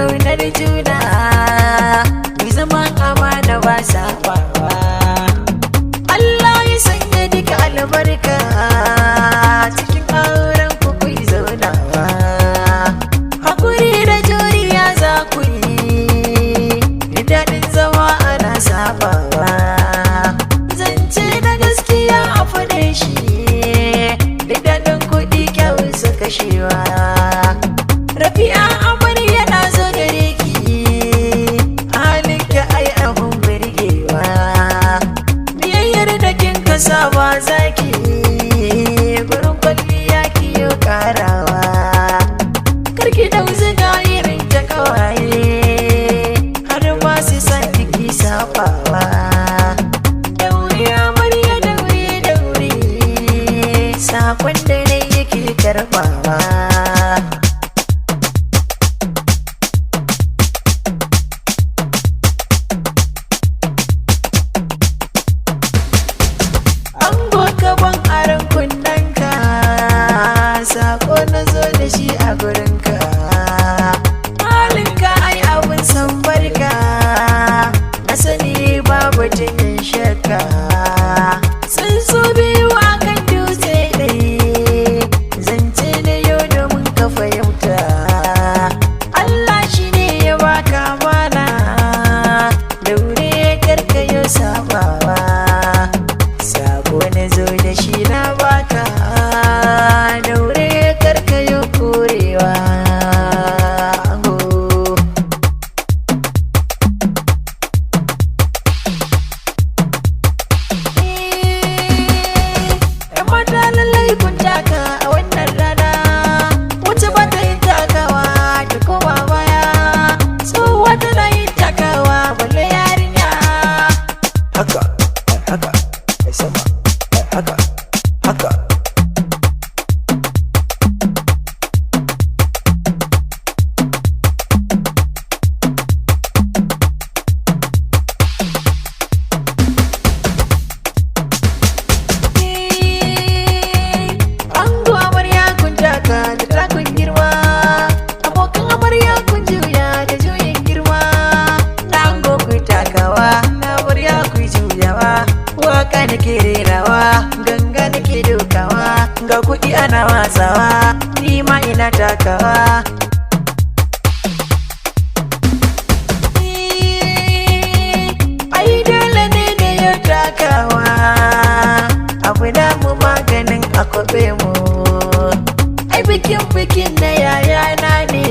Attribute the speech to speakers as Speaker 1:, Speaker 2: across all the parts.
Speaker 1: kaunar juna mu zaman amana ba sabawa. Allah ya sanya duka albarka cikin auren ku kuyi zaunawa. Hakuri da juriya za ku yi, da daɗin zama ana sabawa. Zance da gaskiya a faɗe shi, da daɗin kuɗi kyau su kashewa. Rafi'a amarya na zo gare ki, halin ki ai abun birgewa. Biyayyar da kin kasa ba zaki, gurin kwalliya ki yo karawa. Karki dau ziga irin ta kawaye, har ma su sa kiki safawa. Daure amarya daure daure, sakon da ne yake karfawa. Sako na zo da shi a gurinka, halinka ai abun san barka, na sani babu jinin shakka. Sun so biyu a kan dutse ɗaya, zance da yau domin ka fahimta. Allah shi ne ya baka mana, daure karkayo sabawa. Sako na zo da shi na baka, daure karkayo korewa. Yan mata lallai kun taka a wannan rana, wacce ba ta yin takawa ta koma baya, tsohuwa tana yin takawa balle yarinya.
Speaker 2: Haka, haka, ai sama, haka, haka.
Speaker 1: Ango amarya kun taka da takun girma, abokan amarya kun juya da juyin girma. Na ango ku takawa, na amarya ku juyawa. Waka nake rerawa, ganga nake dokawa, ga kuɗi ana watsawa, ni ma ina takawa. Ai dole ne da ya takawa, abu da mu maganin akwabe mu. Ai bikin na yayana ne,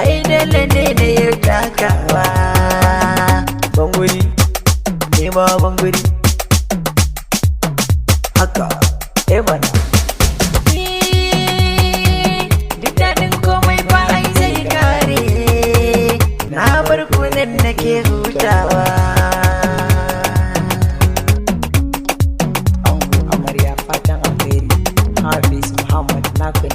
Speaker 1: ai dole ne da ya takawa.
Speaker 2: Banguri, nema banguri. Haka, mana.
Speaker 1: Duk daɗin komai ba ai zai kare, na bar kunan nake hutawa.
Speaker 2: Amarya fatan alheri, Hafiz Muhammad Nakun